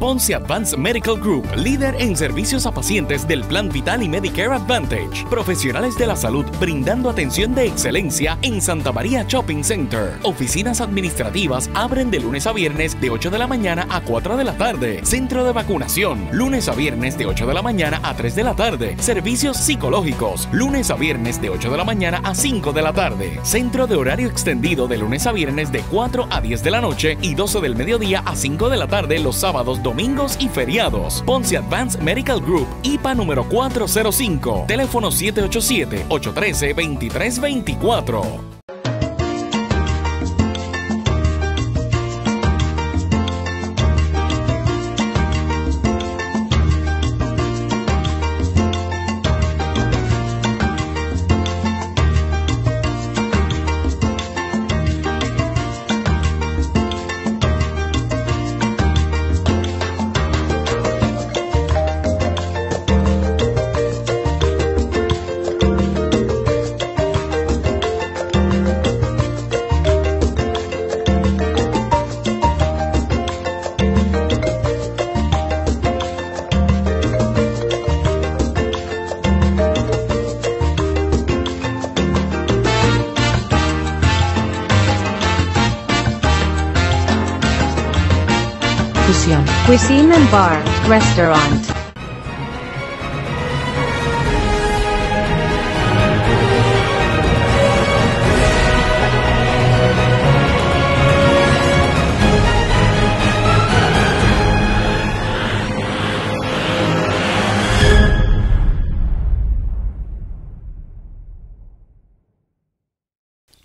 Ponce Advanced Medical Group, líder en servicios a pacientes del Plan Vital y Medicare Advantage. Profesionales de la salud brindando atención de excelencia en Santa María Shopping Center. Oficinas administrativas abren de lunes a viernes de 8 de la mañana a 4 de la tarde. Centro de vacunación, lunes a viernes de 8 de la mañana a 3 de la tarde. Servicios psicológicos, lunes a viernes de 8 de la mañana a 5 de la tarde. Centro de horario extendido de lunes a viernes de 4 a 10 de la noche y 12 del mediodía a 5 de la tarde los sábados, domingos y feriados. Ponce Advanced Medical Group, IPA número 405. Teléfono 787-813-2324. Cuisine and Bar, Restaurant.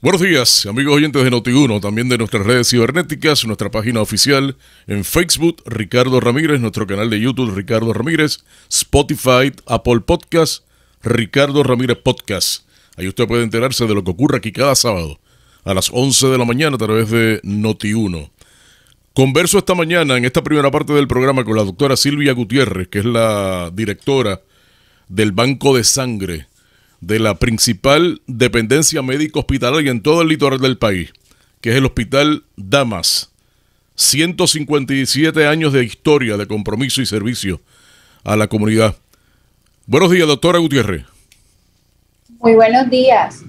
Buenos días, amigos oyentes de Noti1, también de nuestras redes cibernéticas, nuestra página oficial en Facebook, Ricardo Ramírez, nuestro canal de YouTube, Ricardo Ramírez, Spotify, Apple Podcast, Ricardo Ramírez Podcast. Ahí usted puede enterarse de lo que ocurre aquí cada sábado a las 11 de la mañana a través de Noti1. Converso esta mañana en esta primera parte del programa con la doctora Silvia Gutiérrez, que es la directora del Banco de Sangre de la principal dependencia médica hospitalaria en todo el litoral del país, que es el Hospital Damas. 157 años de historia, de compromiso y servicio a la comunidad. Buenos días, doctora Gutiérrez. Muy buenos días.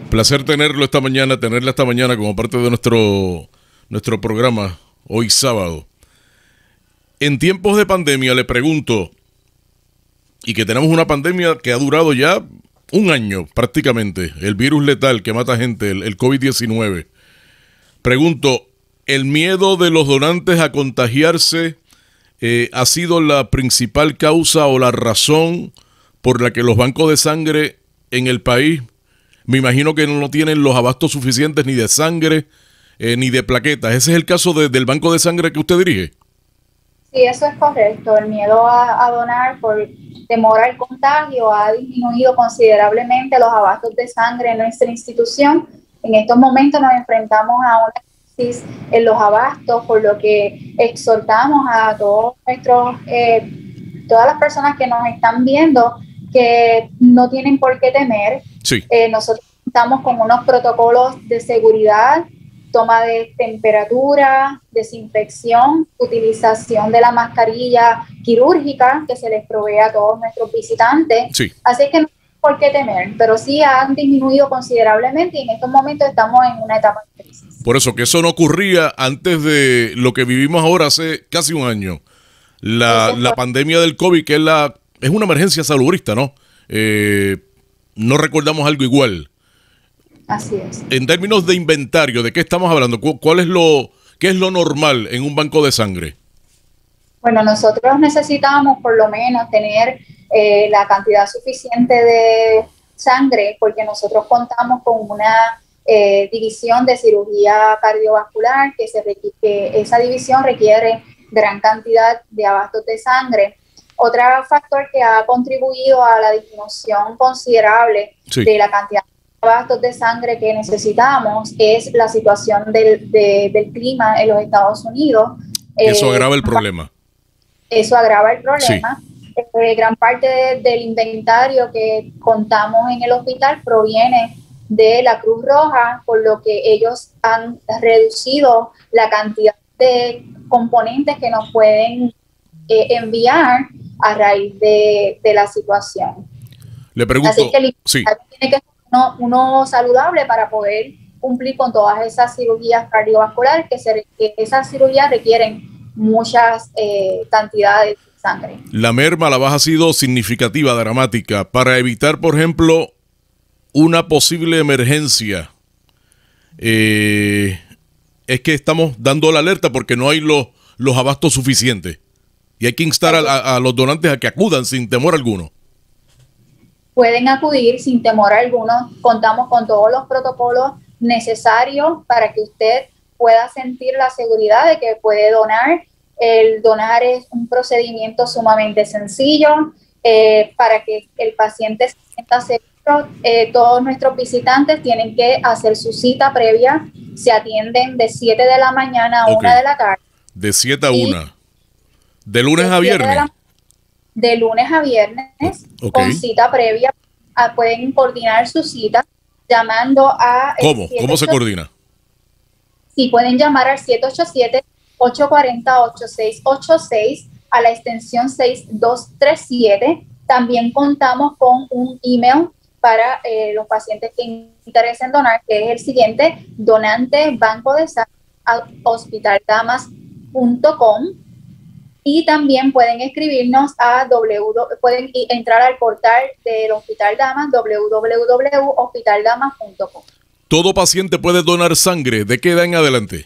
Placer tenerla esta mañana como parte de nuestro programa hoy sábado. En tiempos de pandemia le pregunto, y que tenemos una pandemia que ha durado ya un año prácticamente, el virus letal que mata gente, el COVID-19. Pregunto, ¿el miedo de los donantes a contagiarse ha sido la principal causa o la razón por la que los bancos de sangre en el país, me imagino que no tienen los abastos suficientes ni de sangre ni de plaquetas? ¿Ese es el caso del banco de sangre que usted dirige? Sí, eso es correcto. El miedo a donar por temor al contagio ha disminuido considerablemente los abastos de sangre en nuestra institución. En estos momentos nos enfrentamos a una crisis en los abastos, por lo que exhortamos a todos todas las personas que nos están viendo que no tienen por qué temer. Sí. Nosotros estamos con unos protocolos de seguridad, toma de temperatura, desinfección, utilización de la mascarilla quirúrgica que se les provee a todos nuestros visitantes. Sí. Así que no hay por qué temer, pero sí han disminuido considerablemente y en estos momentos estamos en una etapa de crisis. Por eso, que eso no ocurría antes de lo que vivimos ahora hace casi un año. La pandemia del COVID, que es una emergencia salubrista, ¿no? No recordamos algo igual. Así es. En términos de inventario, ¿de qué estamos hablando? ¿Qué es lo normal en un banco de sangre? Bueno, nosotros necesitamos por lo menos tener la cantidad suficiente de sangre, porque nosotros contamos con una división de cirugía cardiovascular, que esa división requiere gran cantidad de abastos de sangre. Otro factor que ha contribuido a la disminución considerable de la cantidad abastos de sangre que necesitamos es la situación del clima en los Estados Unidos. Eso agrava el problema. Eso agrava el problema. Sí. Gran parte del inventario que contamos en el hospital proviene de la Cruz Roja, por lo que ellos han reducido la cantidad de componentes que nos pueden enviar a raíz de la situación. Le pregunto, así que el tiene que ser uno saludable para poder cumplir con todas esas cirugías cardiovasculares, que esas cirugías requieren muchas cantidades de sangre. La merma, la baja ha sido significativa, dramática, para evitar, por ejemplo, una posible emergencia. Es que estamos dando la alerta porque no hay los abastos suficientes. Y hay que instar a los donantes a que acudan sin temor alguno. Pueden acudir sin temor alguno. Contamos con todos los protocolos necesarios para que usted pueda sentir la seguridad de que puede donar. El donar es un procedimiento sumamente sencillo para que el paciente se sienta seguro. Todos nuestros visitantes tienen que hacer su cita previa. Se atienden de 7 de la mañana a 1 de la tarde. De 7 a 1. ¿De lunes a viernes? De lunes a viernes, con cita previa. Pueden coordinar su cita llamando a... ¿Cómo? ¿Cómo se coordina? Sí, pueden llamar al 787-840-8686 a la extensión 6237. También contamos con un email para los pacientes que interesen donar, que es el siguiente: donantebancodesangrehospitaldamas.com. Y también pueden escribirnos pueden entrar al portal del Hospital Damas, www.hospitaldamas.com. ¿Todo paciente puede donar sangre? ¿De qué edad en adelante?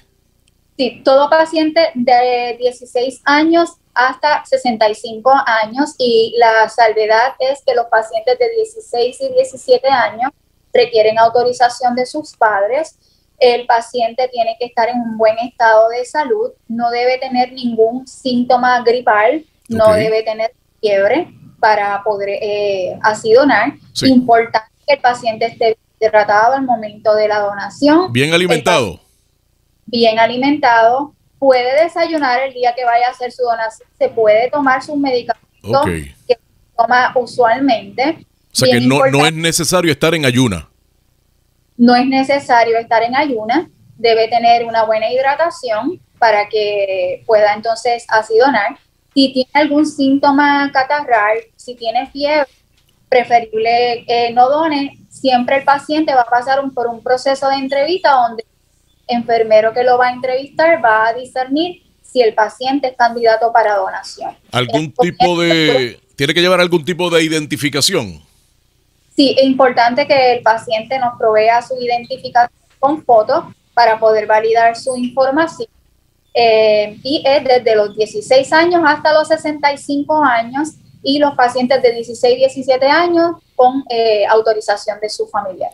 Sí, todo paciente de 16 años hasta 65 años, y la salvedad es que los pacientes de 16 y 17 años requieren autorización de sus padres. El paciente tiene que estar en un buen estado de salud, no debe tener ningún síntoma gripal, no debe tener fiebre para poder así donar. Sí. Importante que el paciente esté hidratado al momento de la donación. Bien alimentado. Bien alimentado. Puede desayunar el día que vaya a hacer su donación, se puede tomar sus medicamentos que toma usualmente. O sea que no es necesario estar en ayuna. No es necesario estar en ayuna, debe tener una buena hidratación para que pueda entonces así donar. Si tiene algún síntoma catarral, si tiene fiebre, preferible no done. Siempre el paciente va a pasar por un proceso de entrevista donde el enfermero que lo va a entrevistar va a discernir si el paciente es candidato para donación. ¿Tiene que llevar algún tipo de identificación? Sí, es importante que el paciente nos provea su identificación con fotos para poder validar su información. Y es desde los 16 años hasta los 65 años, y los pacientes de 16 y 17 años con autorización de su familiar,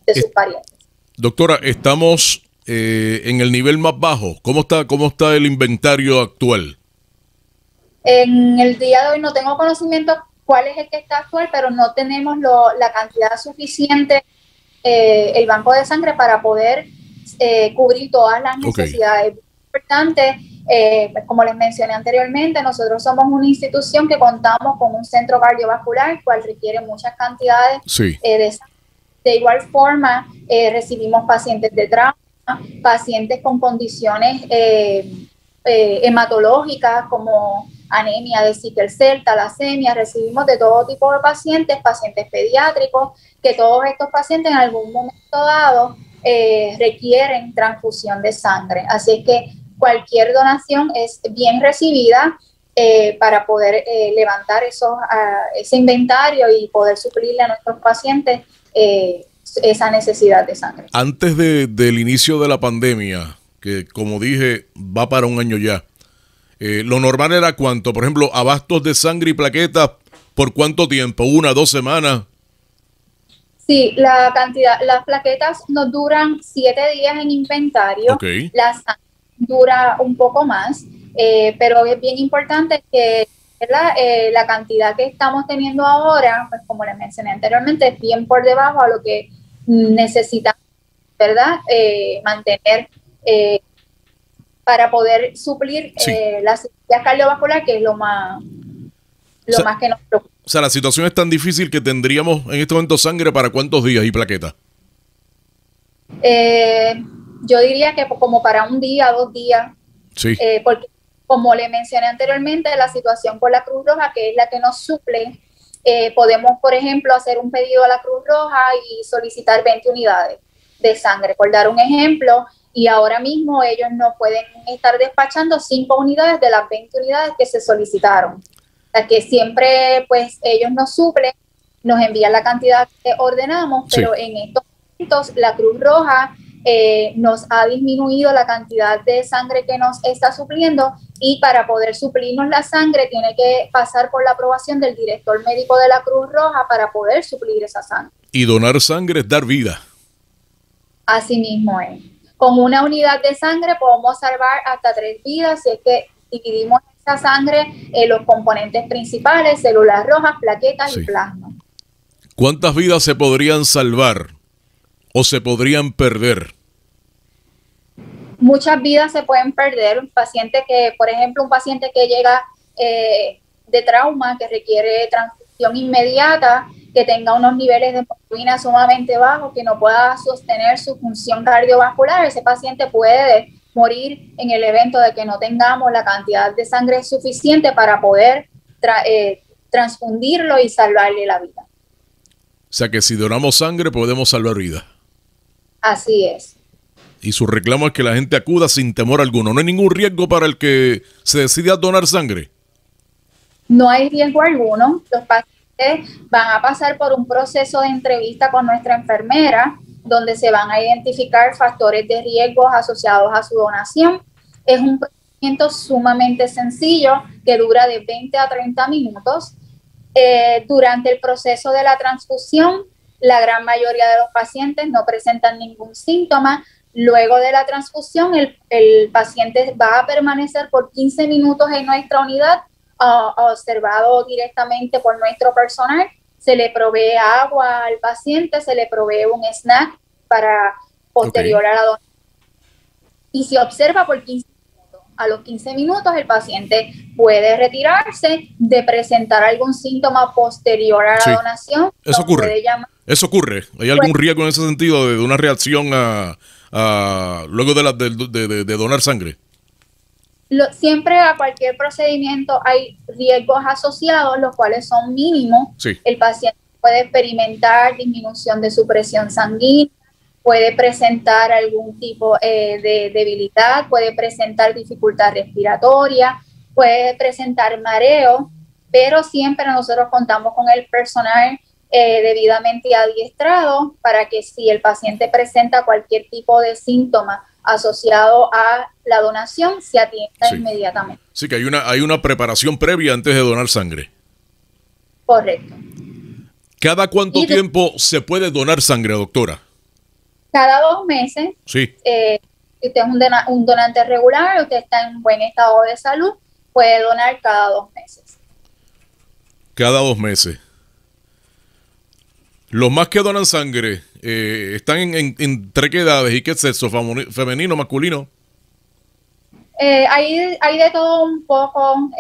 de sus parientes. Doctora, estamos en el nivel más bajo. ¿Cómo está el inventario actual? En el día de hoy no tengo conocimiento cuál es el que está actual, pero no tenemos la cantidad suficiente, el banco de sangre, para poder cubrir todas las necesidades. Es importante, como les mencioné anteriormente, nosotros somos una institución que contamos con un centro cardiovascular, cual requiere muchas cantidades de sangre. De igual forma, recibimos pacientes de trauma, pacientes con condiciones hematológicas como anemia de sickle cell, talasemia. Recibimos de todo tipo de pacientes pediátricos, que todos estos pacientes en algún momento dado requieren transfusión de sangre. Así es que cualquier donación es bien recibida para poder levantar ese inventario y poder suplirle a nuestros pacientes esa necesidad de sangre. Antes del inicio de la pandemia, que como dije va para un año ya, lo normal era ¿cuánto? Por ejemplo, abastos de sangre y plaquetas, ¿por cuánto tiempo? ¿1, 2 semanas? Sí, la cantidad, las plaquetas nos duran 7 días en inventario. La sangre dura un poco más, pero es bien importante que la cantidad que estamos teniendo ahora, pues como les mencioné anteriormente, es bien por debajo a lo que necesitamos, ¿verdad? Mantener para poder suplir la cirugía cardiovascular, que es lo más que nos preocupa. O sea, la situación es tan difícil que tendríamos en este momento sangre para ¿cuántos días y plaquetas? Yo diría que como para un día, 2 días. Sí. Porque como le mencioné anteriormente, la situación con la Cruz Roja, que es la que nos suple, podemos, por ejemplo, hacer un pedido a la Cruz Roja y solicitar 20 unidades de sangre, por dar un ejemplo, y ahora mismo ellos no pueden estar despachando 5 unidades de las 20 unidades que se solicitaron. O sea que siempre, pues, ellos nos suplen, nos envían la cantidad que ordenamos, pero en estos momentos la Cruz Roja nos ha disminuido la cantidad de sangre que nos está supliendo, y para poder suplirnos la sangre tiene que pasar por la aprobación del director médico de la Cruz Roja para poder suplir esa sangre. Y donar sangre es dar vida. Así mismo es. Con una unidad de sangre podemos salvar hasta 3 vidas si es que dividimos esa sangre en los componentes principales: células rojas, plaquetas y plasma. ¿Cuántas vidas se podrían salvar o se podrían perder? Muchas vidas se pueden perder. Un paciente que, por ejemplo, un paciente que llega de trauma, que requiere transfusión inmediata, que tenga unos niveles de hemoglobina sumamente bajos, que no pueda sostener su función cardiovascular, ese paciente puede morir en el evento de que no tengamos la cantidad de sangre suficiente para poder transfundirlo y salvarle la vida. O sea que si donamos sangre podemos salvar vidas. Así es. Y su reclamo es que la gente acuda sin temor alguno. No hay ningún riesgo para el que se decide a donar sangre. No hay riesgo alguno. Los pacientes van a pasar por un proceso de entrevista con nuestra enfermera, donde se van a identificar factores de riesgo asociados a su donación. Es un procedimiento sumamente sencillo que dura de 20 a 30 minutos. Durante el proceso de la transfusión, la gran mayoría de los pacientes no presentan ningún síntoma. Luego de la transfusión, el paciente va a permanecer por 15 minutos en nuestra unidad, observado directamente por nuestro personal. Se le provee agua al paciente, se le provee un snack para posterior a la donación. Y se observa por 15 minutos. A los 15 minutos el paciente puede retirarse de presentar algún síntoma posterior a la donación. Eso ocurre. Eso ocurre. ¿Hay algún riesgo en ese sentido de una reacción luego de donar sangre? Siempre a cualquier procedimiento hay riesgos asociados, los cuales son mínimos. Sí. El paciente puede experimentar disminución de su presión sanguínea, puede presentar algún tipo de debilidad, puede presentar dificultad respiratoria, puede presentar mareo, pero siempre nosotros contamos con el personal debidamente adiestrado para que si el paciente presenta cualquier tipo de síntoma asociado a la donación, se atienda inmediatamente. Sí, que hay una preparación previa antes de donar sangre. Correcto. ¿Cada cuánto tiempo se puede donar sangre, doctora? Cada 2 meses. Sí. Si usted es un donante regular, usted está en buen estado de salud, puede donar cada 2 meses. Cada 2 meses. Los más que donan sangre están entre qué edades y qué sexo, femenino, masculino. Hay de todo un poco.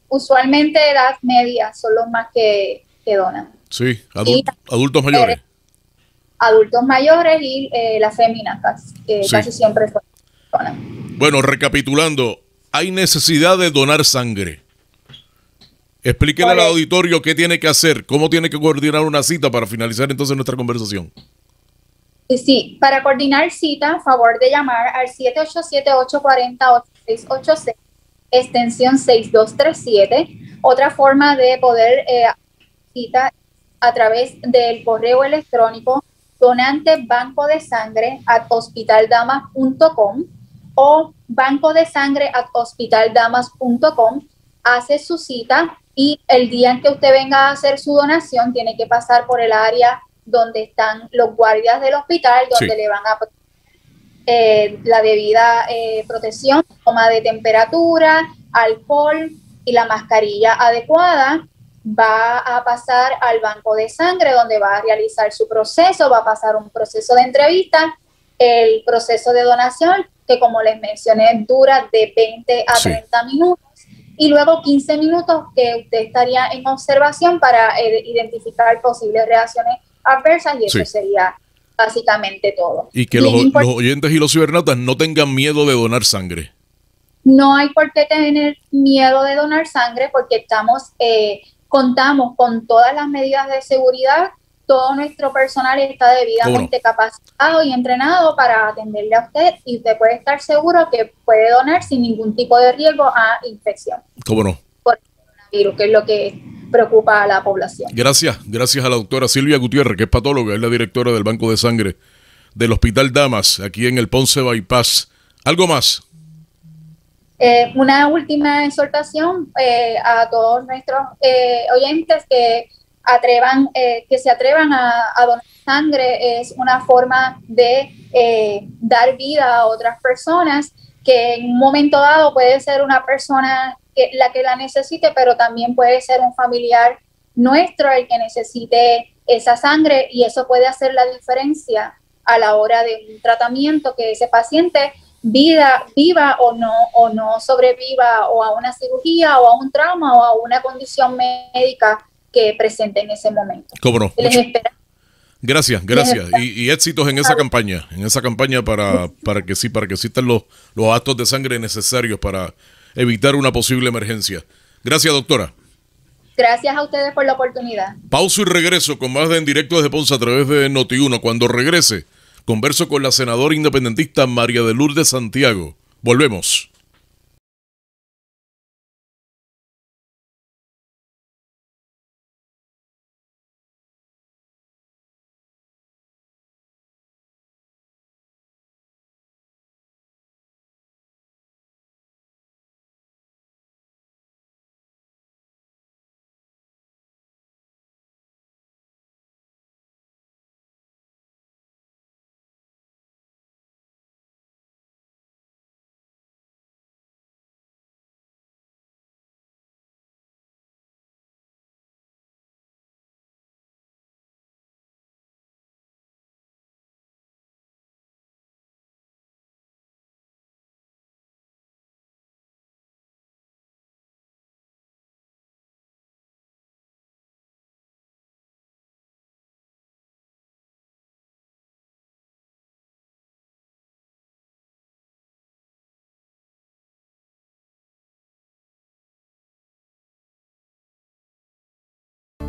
Usualmente edad media son los más que donan. Sí, adultos mayores. Adultos mayores y las féminas casi siempre donan. Bueno, recapitulando, hay necesidad de donar sangre. Explíquele al auditorio qué tiene que hacer, cómo tiene que coordinar una cita para finalizar entonces nuestra conversación. Sí, para coordinar cita, favor de llamar al 787-840-8686, extensión 6237. Otra forma de poder cita a través del correo electrónico donantebancodesangre@hospitaldamas.com o bancodesangre@hospitaldamas.com. Hace su cita y el día en que usted venga a hacer su donación tiene que pasar por el área donde están los guardias del hospital, donde le van a la debida protección, toma de temperatura, alcohol y la mascarilla adecuada. Va a pasar al banco de sangre donde va a realizar su proceso, va a pasar un proceso de entrevista, el proceso de donación, que como les mencioné dura de 20 a 30 minutos, y luego 15 minutos que usted estaría en observación para identificar posibles reacciones adversas, y eso sería básicamente todo. Y que los oyentes y los cibernautas no tengan miedo de donar sangre. no hay por qué tener miedo de donar sangre porque contamos con todas las medidas de seguridad. Todo nuestro personal está debidamente capacitado y entrenado para atenderle a usted y usted puede estar seguro que puede donar sin ningún tipo de riesgo a infección. ¿Cómo no? Por el coronavirus, que es lo que preocupa a la población. Gracias a la doctora Silvia Gutiérrez, que es patóloga, es la directora del Banco de Sangre del Hospital Damas, aquí en el Ponce Bypass. ¿Algo más? Una última exhortación a todos nuestros oyentes que se atrevan a donar sangre. Es una forma de dar vida a otras personas, que en un momento dado puede ser una persona la que la necesite, pero también puede ser un familiar nuestro el que necesite esa sangre, y eso puede hacer la diferencia a la hora de un tratamiento, que ese paciente viva o no sobreviva o a una cirugía o a un trauma o a una condición médica que presente en ese momento. ¿Cómo no? Gracias. Y éxitos en esa campaña para que existan los actos de sangre necesarios para evitar una posible emergencia. Gracias, doctora. Gracias a ustedes por la oportunidad. Pausa y regreso con más de En Directo desde Ponce a través de Noti1. Cuando regrese, converso con la senadora independentista María de Lourdes Santiago. Volvemos.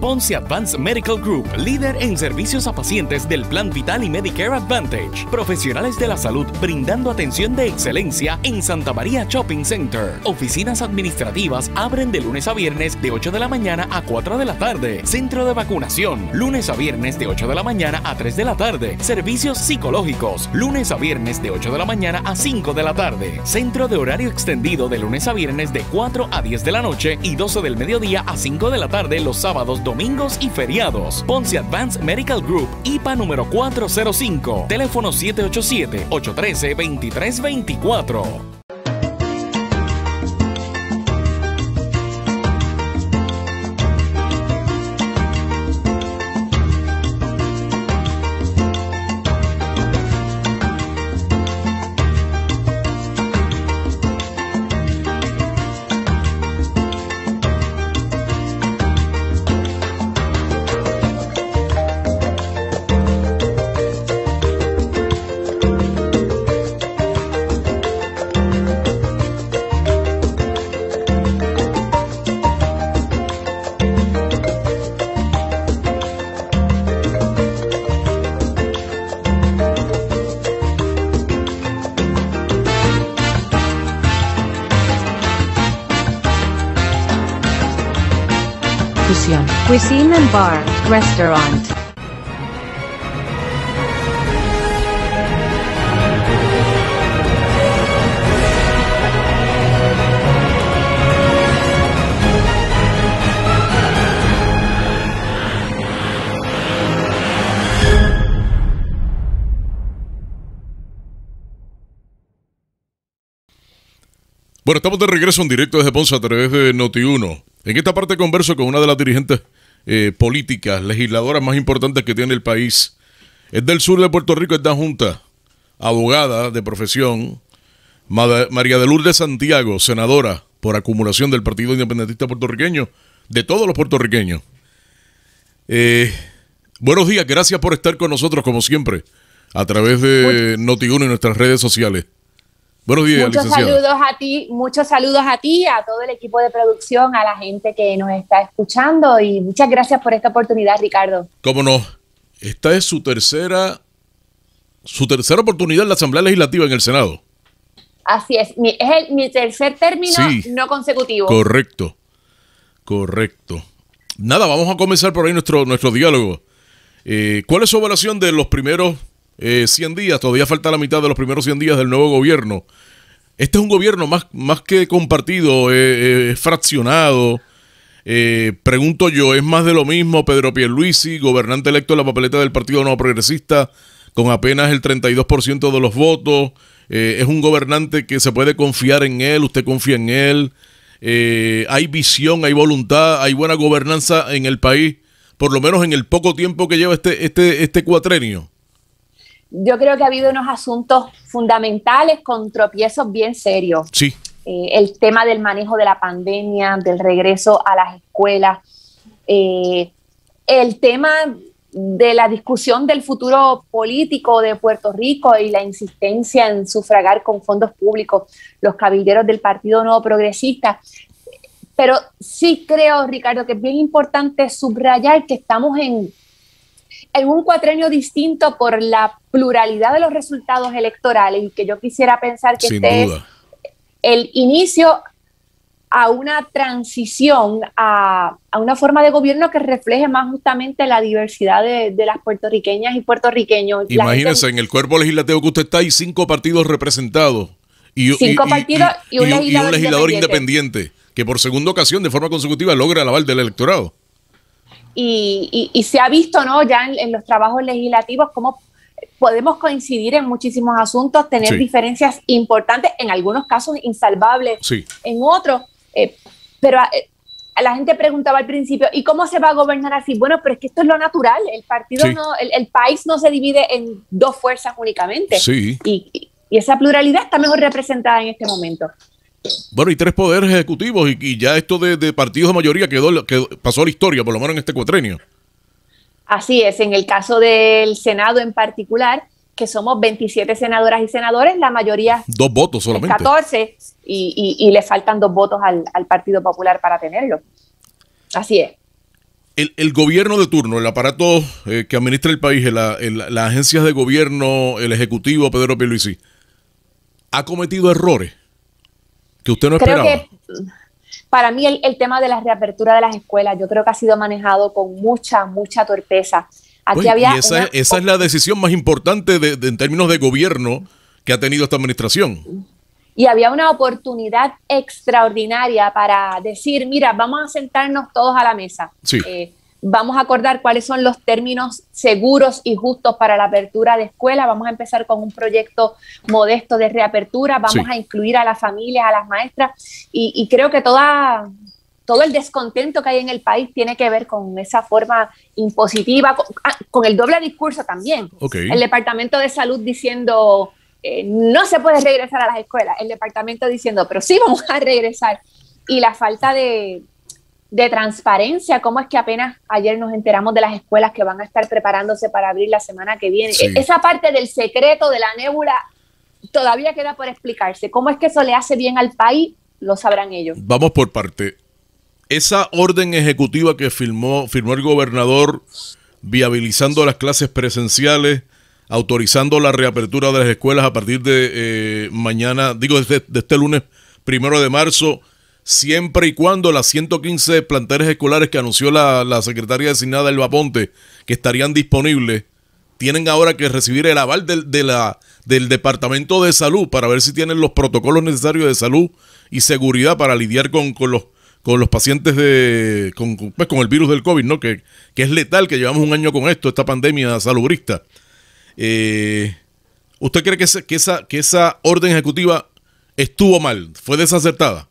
Ponce Advanced Medical Group, líder en servicios a pacientes del Plan Vital y Medicare Advantage. Profesionales de la salud brindando atención de excelencia en Santa María Shopping Center. Oficinas administrativas abren de lunes a viernes de 8 de la mañana a 4 de la tarde. Centro de vacunación, lunes a viernes de 8 de la mañana a 3 de la tarde. Servicios psicológicos, lunes a viernes de 8 de la mañana a 5 de la tarde. Centro de horario extendido de lunes a viernes de 4 a 10 de la noche y 12 del mediodía a 5 de la tarde los sábados, domingos y feriados. Ponce Advanced Medical Group, IPA número 405, teléfono 787-813-2324. Cuisine and Bar, Restaurant. Bueno, estamos de regreso en directo desde Ponce a través de Noti1. En esta parte converso con una de las dirigentes políticas, legisladoras más importantes que tiene el país. Es del sur de Puerto Rico, es de Junta, abogada de profesión, María de Lourdes Santiago, senadora por acumulación del Partido Independentista Puertorriqueño, de todos los puertorriqueños. Buenos días, gracias por estar con nosotros como siempre, a través de Noti1 y nuestras redes sociales. Buenos días, licenciada. Muchos saludos a ti, a todo el equipo de producción, a la gente que nos está escuchando y muchas gracias por esta oportunidad, Ricardo. Cómo no, esta es su tercera oportunidad en la Asamblea Legislativa en el Senado. Así es, mi tercer término no consecutivo. Correcto. Nada, vamos a comenzar por ahí nuestro diálogo. ¿Cuál es su evaluación de los primeros 100 días? Todavía falta la mitad de los primeros 100 días del nuevo gobierno. Este es un gobierno más que compartido, fraccionado. Pregunto yo, ¿es más de lo mismo Pedro Pierluisi, gobernante electo en la papeleta del Partido Nuevo Progresista, con apenas el 32% de los votos? ¿Es un gobernante que se puede confiar en él? ¿Usted confía en él? ¿Hay visión, hay voluntad, hay buena gobernanza en el país, por lo menos en el poco tiempo que lleva este cuatrenio? Yo creo que ha habido unos asuntos fundamentales con tropiezos bien serios. Sí. El tema del manejo de la pandemia, del regreso a las escuelas, el tema de la discusión del futuro político de Puerto Rico y la insistencia en sufragar con fondos públicos los cabilderos del Partido Nuevo Progresista. Pero sí creo, Ricardo, que es bien importante subrayar que estamos en un cuatrenio distinto por la pluralidad de los resultados electorales y que yo quisiera pensar que este es el inicio a una transición a una forma de gobierno que refleje más justamente la diversidad de las puertorriqueñas y puertorriqueños. Imagínense, en el cuerpo legislativo que usted está hay 5 partidos representados y un legislador independiente que por segunda ocasión de forma consecutiva logra el aval del electorado. Y se ha visto, ¿no?, ya en los trabajos legislativos cómo podemos coincidir en muchísimos asuntos, tener diferencias importantes, en algunos casos insalvables, en otros. Pero la gente preguntaba al principio, ¿y cómo se va a gobernar así? Bueno, pero es que esto es lo natural. El partido el país no se divide en 2 fuerzas únicamente. Y esa pluralidad está mejor representada en este momento. Bueno, y 3 poderes ejecutivos y ya esto de partidos de mayoría que pasó a la historia, por lo menos en este cuatrenio. Así es, en el caso del Senado en particular, que somos 27 senadoras y senadores, la mayoría 2 votos solamente. 14 y le faltan 2 votos al Partido Popular para tenerlo. Así es. El gobierno de turno, el aparato que administra el país, las agencias de gobierno, el ejecutivo, Pedro Pierluisi, ¿ha cometido errores que usted no esperaba? Creo que para mí el tema de la reapertura de las escuelas, yo creo que ha sido manejado con mucha torpeza. Aquí había esa es la decisión más importante en términos de gobierno que ha tenido esta administración. Y había una oportunidad extraordinaria para decir, mira, vamos a sentarnos todos a la mesa. Vamos a acordar cuáles son los términos seguros y justos para la apertura de escuela. Vamos a empezar con un proyecto modesto de reapertura. Vamos a incluir a las familias, a las maestras. Y creo que todo el descontento que hay en el país tiene que ver con esa forma impositiva, con el doble discurso también. El Departamento de Salud diciendo no se puede regresar a las escuelas. El departamento diciendo, pero sí vamos a regresar. Y la falta de transparencia, cómo es que apenas ayer nos enteramos de las escuelas que van a estar preparándose para abrir la semana que viene. Esa parte del secreto, de la nébula, todavía queda por explicarse. ¿Cómo es que eso le hace bien al país? Lo sabrán ellos. Vamos por parte. Esa orden ejecutiva que firmó el gobernador viabilizando las clases presenciales, autorizando la reapertura de las escuelas a partir de mañana, de este lunes 1 de marzo, siempre y cuando las 115 planteles escolares que anunció la secretaria designada Elba Ponte, que estarían disponibles, tienen ahora que recibir el aval del Departamento de Salud para ver si tienen los protocolos necesarios de salud y seguridad para lidiar con los pacientes con el virus del COVID, ¿no? Que es letal, que llevamos un año con esta pandemia salubrista. ¿Usted cree que esa orden ejecutiva estuvo mal? ¿Fue desacertada?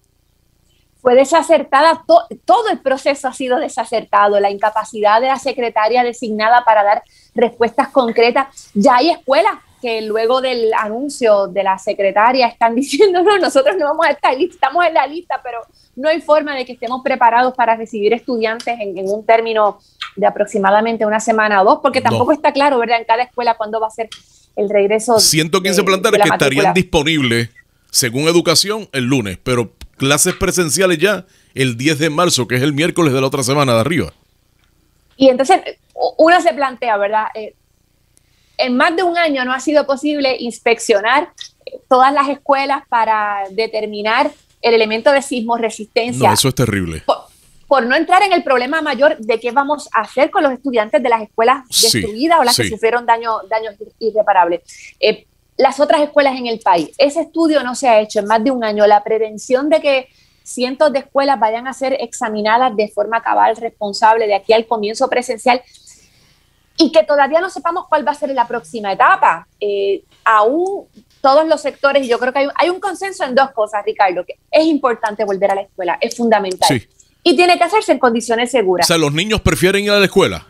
Fue desacertada, todo el proceso ha sido desacertado, la incapacidad de la secretaria designada para dar respuestas concretas. Ya hay escuelas que luego del anuncio de la secretaria están diciendo, no, nosotros no vamos a estar listos, estamos en la lista, pero no hay forma de que estemos preparados para recibir estudiantes en un término de aproximadamente una semana o 2, porque tampoco está claro, ¿verdad?, en cada escuela cuándo va a ser el regreso. 115 planteles que estarían disponibles según educación, el lunes, pero clases presenciales ya el 10 de marzo, que es el miércoles de la otra semana de arriba. Y entonces uno se plantea, ¿verdad? En más de un año no ha sido posible inspeccionar todas las escuelas para determinar el elemento de sismoresistencia. No, eso es terrible. Por no entrar en el problema mayor de qué vamos a hacer con los estudiantes de las escuelas destruidas o las que sufrieron daños irreparables. Las otras escuelas en el país. Ese estudio no se ha hecho en más de un año. La prevención de que cientos de escuelas vayan a ser examinadas de forma cabal, responsable, de aquí al comienzo presencial, y que todavía no sepamos cuál va a ser la próxima etapa. Aún todos los sectores, y yo creo que hay un consenso en dos cosas, Ricardo, que es importante volver a la escuela, es fundamental. Sí. Y tiene que hacerse en condiciones seguras. O sea, ¿los niños prefieren ir a la escuela?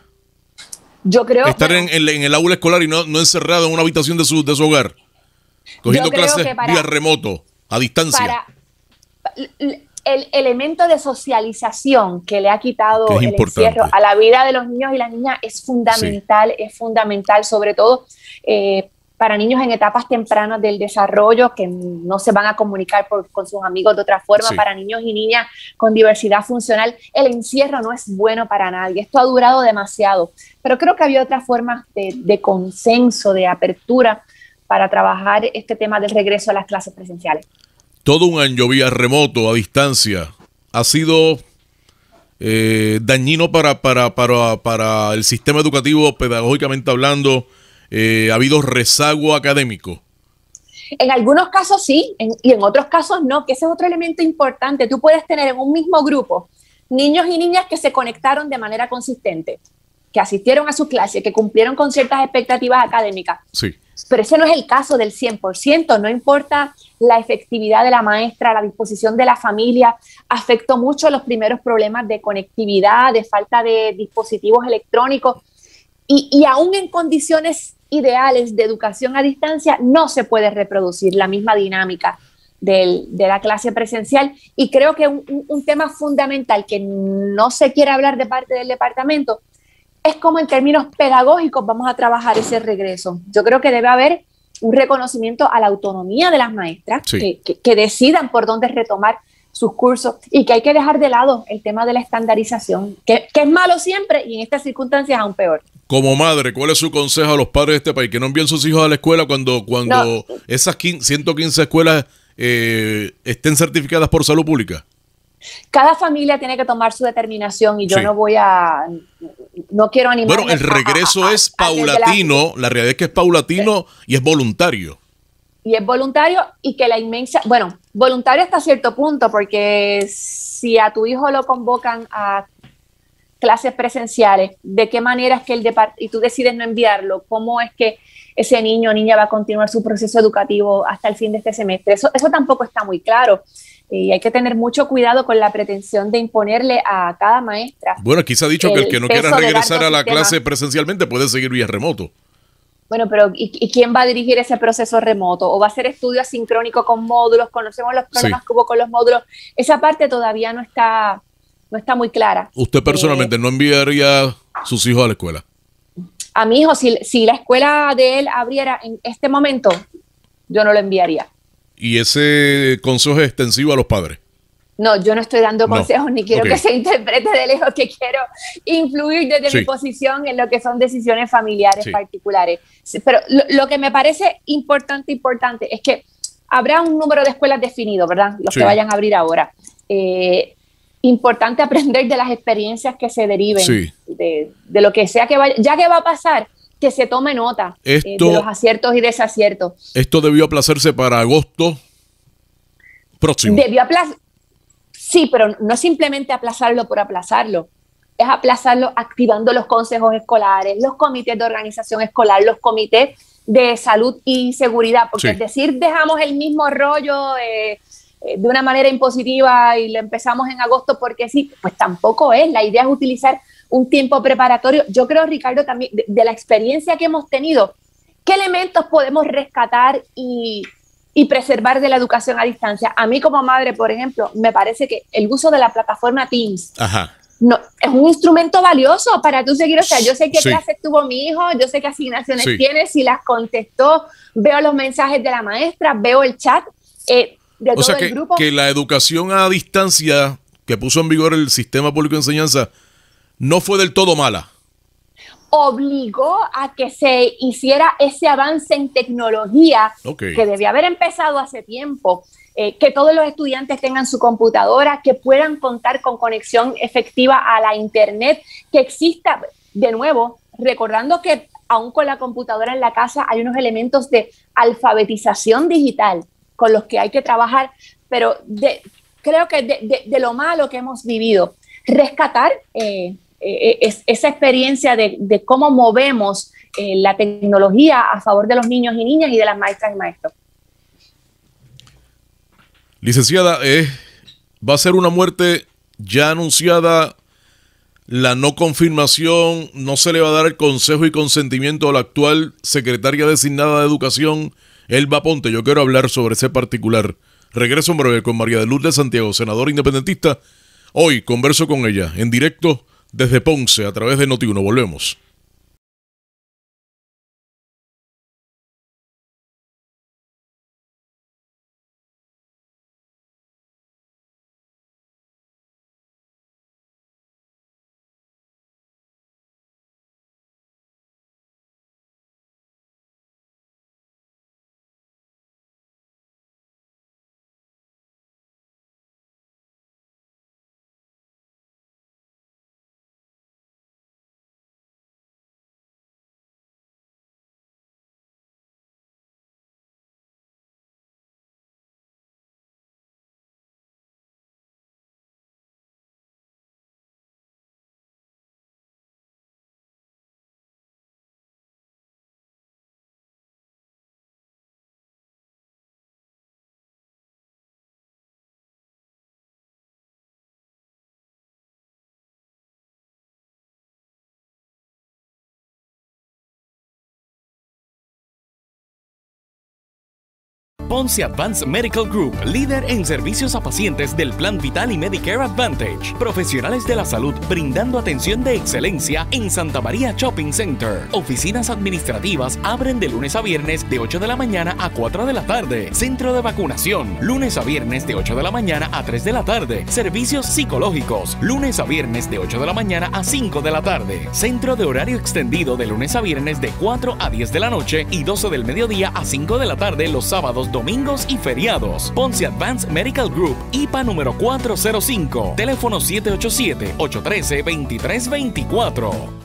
Yo creo... Estar en el aula escolar y no encerrado en una habitación de su hogar, cogiendo clases vía remoto, a distancia. El elemento de socialización que le ha quitado el encierro a la vida de los niños y las niñas es fundamental, es fundamental, sobre todo para niños en etapas tempranas del desarrollo que no se van a comunicar con sus amigos de otra forma, para niños y niñas con diversidad funcional. El encierro no es bueno para nadie, esto ha durado demasiado, pero creo que había otras formas de consenso, de apertura para trabajar este tema del regreso a las clases presenciales. Todo un año vía remoto, a distancia, ha sido dañino para el sistema educativo, pedagógicamente hablando. ¿Ha habido rezago académico? En algunos casos sí, y en otros casos no, que ese es otro elemento importante. Tú puedes tener en un mismo grupo niños y niñas que se conectaron de manera consistente, que asistieron a su clase, que cumplieron con ciertas expectativas académicas. Sí. Pero ese no es el caso del 100%, no importa la efectividad de la maestra, la disposición de la familia, afectó mucho los primeros problemas de conectividad, de falta de dispositivos electrónicos, y aún en condiciones ideales de educación a distancia no se puede reproducir la misma dinámica de la clase presencial, y creo que un tema fundamental que no se quiere hablar de parte del departamento es cómo en términos pedagógicos vamos a trabajar ese regreso. Yo creo que debe haber un reconocimiento a la autonomía de las maestras, que decidan por dónde retomar sus cursos, y que hay que dejar de lado el tema de la estandarización, que es malo siempre y en estas circunstancias aún peor. Como madre, ¿cuál es su consejo a los padres de este país? Que no envíen sus hijos a la escuela cuando esas 115 escuelas estén certificadas por salud pública. Cada familia tiene que tomar su determinación y yo no quiero animar. Bueno, el regreso es paulatino, la realidad es que es paulatino y es voluntario. Y es voluntario, y que la inmensa, voluntario hasta cierto punto, porque si a tu hijo lo convocan a clases presenciales, ¿de qué manera es que y tú decides no enviarlo? ¿Cómo es que ese niño o niña va a continuar su proceso educativo hasta el fin de este semestre? Eso tampoco está muy claro. Y hay que tener mucho cuidado con la pretensión de imponerle a cada maestra. Bueno, aquí se ha dicho que el que no quiera regresar a la clase presencialmente puede seguir vía remoto. Bueno, pero ¿y quién va a dirigir ese proceso remoto? ¿O va a ser estudio asincrónico con módulos? Conocemos los problemas que hubo con los módulos. Esa parte todavía no está muy clara. ¿Usted personalmente no enviaría a sus hijos a la escuela? A mi hijo, si la escuela de él abriera en este momento, yo no lo enviaría. ¿Y ese consejo es extensivo a los padres? No, yo no estoy dando consejos, ni quiero que se interprete de lejos que quiero influir desde mi posición en lo que son decisiones familiares particulares. Pero lo que me parece importante es que habrá un número de escuelas definido, ¿verdad? Los que vayan a abrir ahora. Importante aprender de las experiencias que se deriven, de lo que sea que vaya, ya que va a pasar, que se tome nota de los aciertos y desaciertos. Esto debió aplazarse para agosto próximo. Sí, pero no simplemente aplazarlo por aplazarlo, es aplazarlo activando los consejos escolares, los comités de organización escolar, los comités de salud y seguridad, porque es decir, dejamos el mismo rollo de una manera impositiva y lo empezamos en agosto porque sí, pues tampoco es. La idea es utilizar un tiempo preparatorio. Yo creo, Ricardo, también de la experiencia que hemos tenido, ¿qué elementos podemos rescatar y preservar de la educación a distancia? A mí como madre, por ejemplo, me parece que el uso de la plataforma Teams es un instrumento valioso para tú seguir. O sea, yo sé qué clases tuvo mi hijo, yo sé qué asignaciones tiene, si las contestó, veo los mensajes de la maestra, veo el chat. de todo el grupo. Que la educación a distancia que puso en vigor el sistema público de enseñanza no fue del todo mala. Obligó a que se hiciera ese avance en tecnología que debía haber empezado hace tiempo, que todos los estudiantes tengan su computadora, que puedan contar con conexión efectiva a la internet, que exista, de nuevo, recordando que aún con la computadora en la casa hay unos elementos de alfabetización digital con los que hay que trabajar, pero creo que de lo malo que hemos vivido, rescatar esa experiencia de cómo movemos la tecnología a favor de los niños y niñas y de las maestras y maestros. Licenciada, va a ser una muerte ya anunciada, la no confirmación, no se le va a dar el consejo y consentimiento a la actual secretaria designada de Educación, Elba Ponte. Yo quiero hablar sobre ese particular. Regreso en breve con María de Lourdes Santiago, senadora independentista. Hoy converso con ella en directo desde Ponce a través de Noti1. Volvemos. Ponce Advanced Medical Group, líder en servicios a pacientes del Plan Vital y Medicare Advantage. Profesionales de la salud brindando atención de excelencia en Santa María Shopping Center. Oficinas administrativas abren de lunes a viernes de 8 de la mañana a 4 de la tarde. Centro de vacunación, lunes a viernes de 8 de la mañana a 3 de la tarde. Servicios psicológicos, lunes a viernes de 8 de la mañana a 5 de la tarde. Centro de horario extendido de lunes a viernes de 4 a 10 de la noche y 12 del mediodía a 5 de la tarde los sábados, domingos y feriados. Ponce Advanced Medical Group, IPA número 405, teléfono 787-813-2324.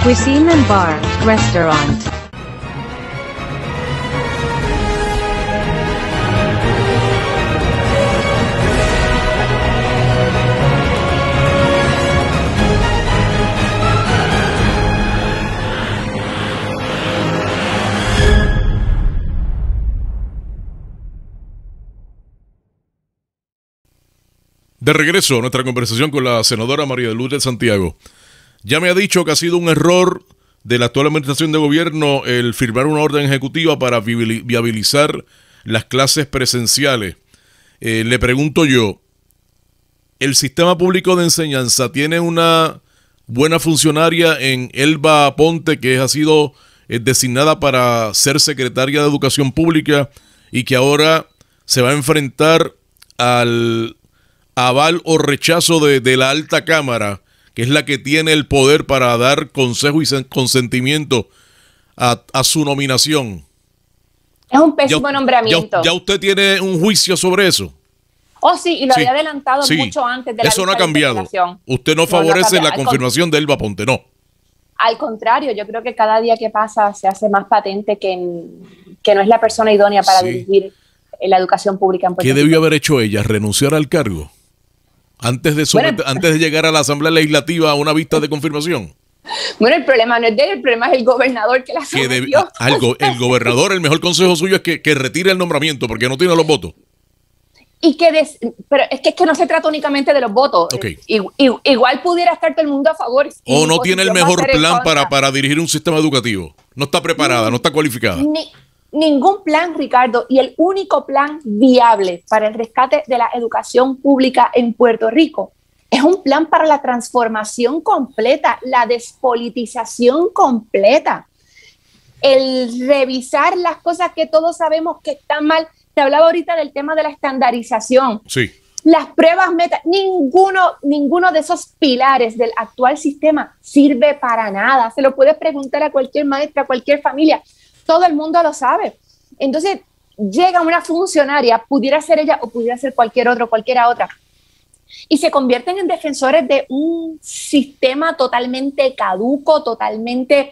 Cuisine and Bar, Restaurant. De regreso a nuestra conversación con la senadora María de Lourdes Santiago. Ya me ha dicho que ha sido un error de la actual administración de gobierno el firmar una orden ejecutiva para viabilizar las clases presenciales. Le pregunto yo, ¿el sistema público de enseñanza tiene una buena funcionaria en Elba Ponte, que ha sido designada para ser secretaria de Educación Pública y que ahora se va a enfrentar al aval o rechazo de la alta cámara, que es la que tiene el poder para dar consejo y consentimiento a su nominación? Es un pésimo nombramiento. ¿Ya usted tiene un juicio sobre eso? Oh, sí, y lo había adelantado mucho antes de la eso no ha cambiado. Usted no favorece la confirmación de Elba Ponte, no. Al contrario, yo creo que cada día que pasa se hace más patente que no es la persona idónea para dirigir la educación pública en Puerto Rico. ¿Qué debió haber hecho ella? ¿Renunciar al cargo? Antes de llegar a la Asamblea Legislativa a una vista de confirmación. Bueno, el problema no es de él, el problema es el gobernador que la sometió. El gobernador, el mejor consejo suyo es que retire el nombramiento porque no tiene los votos. Pero es que no se trata únicamente de los votos. Okay. Igual pudiera estar todo el mundo a favor. O no tiene el mejor plan para dirigir un sistema educativo. No está preparada, no está cualificada. Ningún plan, Ricardo, y el único plan viable para el rescate de la educación pública en Puerto Rico es un plan para la transformación completa, la despolitización completa, el revisar las cosas que todos sabemos que están mal. Te hablaba ahorita del tema de la estandarización. Sí. Las pruebas meta, ninguno de esos pilares del actual sistema sirve para nada. Se lo puedes preguntar a cualquier maestra, a cualquier familia. Todo el mundo lo sabe. Entonces, llega una funcionaria, pudiera ser ella o pudiera ser cualquiera otra, y se convierten en defensores de un sistema totalmente caduco, totalmente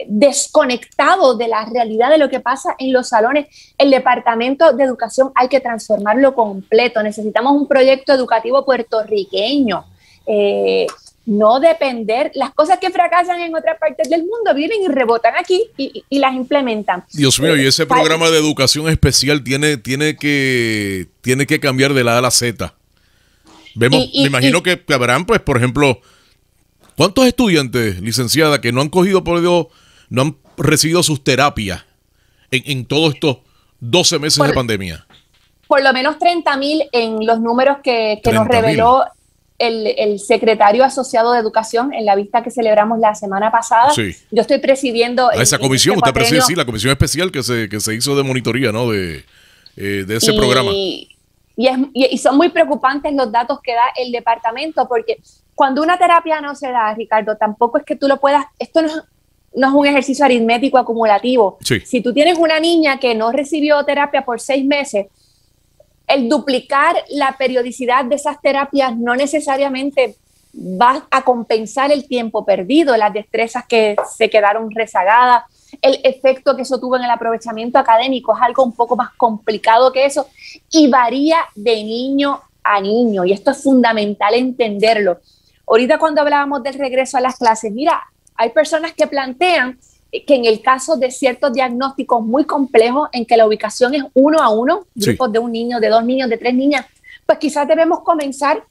desconectado de la realidad de lo que pasa en los salones. El Departamento de Educación hay que transformarlo completo. Necesitamos un proyecto educativo puertorriqueño. No depender, las cosas que fracasan en otras partes del mundo vienen y rebotan aquí y las implementan. Dios mío, y ese programa de educación especial tiene que cambiar de la A a la Z. Me imagino que habrán, pues, por ejemplo, ¿cuántos estudiantes, licenciada, que no han no han recibido sus terapias en todos estos 12 meses de pandemia? Por lo menos 30,000 en los números que nos reveló el secretario asociado de Educación en la vista que celebramos la semana pasada. Sí. Yo estoy presidiendo... esa comisión, usted preside, sí, la comisión especial que se hizo de monitoría, ¿no? De ese programa. Y son muy preocupantes los datos que da el departamento, porque cuando una terapia no se da, Ricardo, tampoco es que tú lo puedas... Esto no es un ejercicio aritmético acumulativo. Sí. Si tú tienes una niña que no recibió terapia por 6 meses, el duplicar la periodicidad de esas terapias no necesariamente va a compensar el tiempo perdido, las destrezas que se quedaron rezagadas, el efecto que eso tuvo en el aprovechamiento académico es algo un poco más complicado que eso y varía de niño a niño, y esto es fundamental entenderlo. Ahorita cuando hablábamos del regreso a las clases, mira, hay personas que plantean que en el caso de ciertos diagnósticos muy complejos en que la ubicación es 1 a 1, grupos de un niño, de 2 niños, de 3 niñas, pues quizás debemos comenzar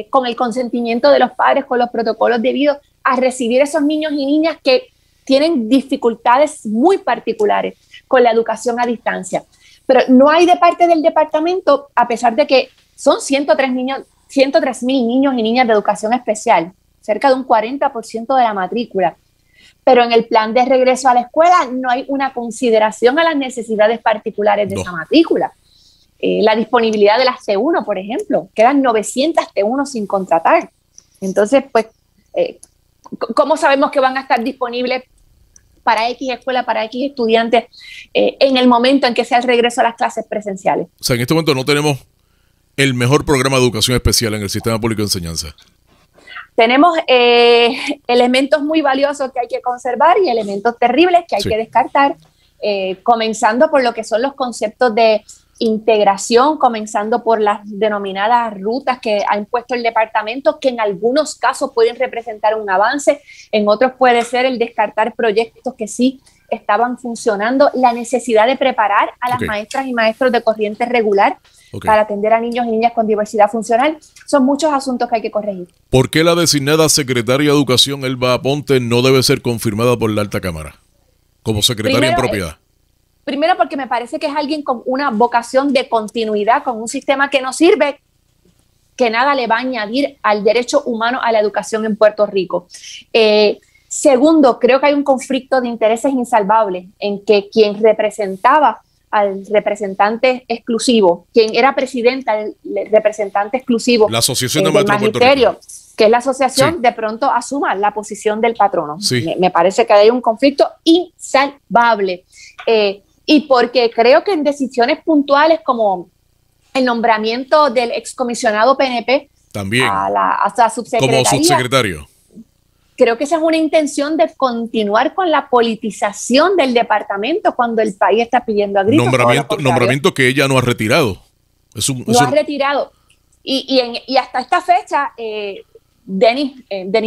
con el consentimiento de los padres, con los protocolos debidos a recibir esos niños y niñas que tienen dificultades muy particulares con la educación a distancia. Pero no hay de parte del departamento, a pesar de que son 103,000 niños y niñas de educación especial, cerca de un 40% de la matrícula. Pero en el plan de regreso a la escuela no hay una consideración a las necesidades particulares de esa matrícula. La disponibilidad de las T1, por ejemplo, quedan 900 T1 sin contratar. Entonces, pues, ¿cómo sabemos que van a estar disponibles para X escuela, para X estudiantes en el momento en que sea el regreso a las clases presenciales? O sea, en este momento no tenemos el mejor programa de educación especial en el sistema público de enseñanza. Tenemos elementos muy valiosos que hay que conservar y elementos terribles que hay que descartar, comenzando por lo que son los conceptos de integración, comenzando por las denominadas rutas que ha impuesto el departamento, que en algunos casos pueden representar un avance, en otros puede ser el descartar proyectos que sí estaban funcionando, la necesidad de preparar a las maestras y maestros de corriente regular para atender a niños y niñas con diversidad funcional. Son muchos asuntos que hay que corregir. ¿Por qué la designada secretaria de Educación, Elba Aponte, no debe ser confirmada por la Alta Cámara como secretaria en propiedad? Primero porque me parece que es alguien con una vocación de continuidad con un sistema que no sirve, que nada le va a añadir al derecho humano a la educación en Puerto Rico. Segundo, creo que hay un conflicto de intereses insalvable en que quien representaba al representante exclusivo, quien era presidenta del representante exclusivo, la Asociación de Maestros de Puerto Rico, que es la asociación, de pronto asuma la posición del patrono. Me parece que hay un conflicto insalvable. Y porque creo que en decisiones puntuales como el nombramiento del excomisionado PNP también a la subsecretaría, como subsecretario, creo que esa es una intención de continuar con la politización del departamento cuando el país está pidiendo a gritos. Nombramiento que ella no ha retirado. No ha retirado. Y hasta esta fecha, Denis